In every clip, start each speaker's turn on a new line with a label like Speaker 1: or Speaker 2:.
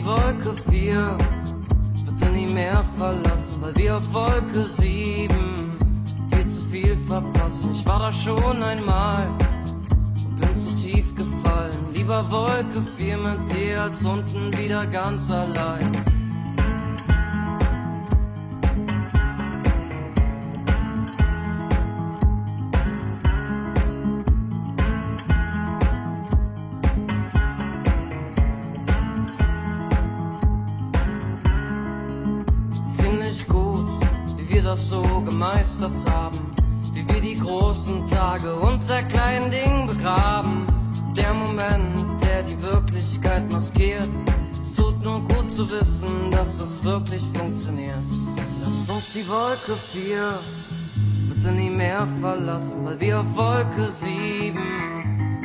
Speaker 1: die Wolke 4 bitte nie mehr verlassen, weil wir auf Wolke 7 viel zu viel verpassen. Ich war da schon einmal und bin zu tief gefallen. Lieber Wolke 4 mit dir als unten wieder ganz allein. Ziemlich gut, wie wir das so gemeistert haben, wie wir die großen Tage unter kleinen Dingen begraben. Der Moment, der die Wirklichkeit maskiert, es tut nur gut zu wissen, dass das wirklich funktioniert. Lasst uns die Wolke 4 bitte nie mehr verlassen, weil wir auf Wolke 7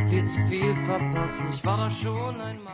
Speaker 1: viel zu viel verpassen. Ich war da schon einmal.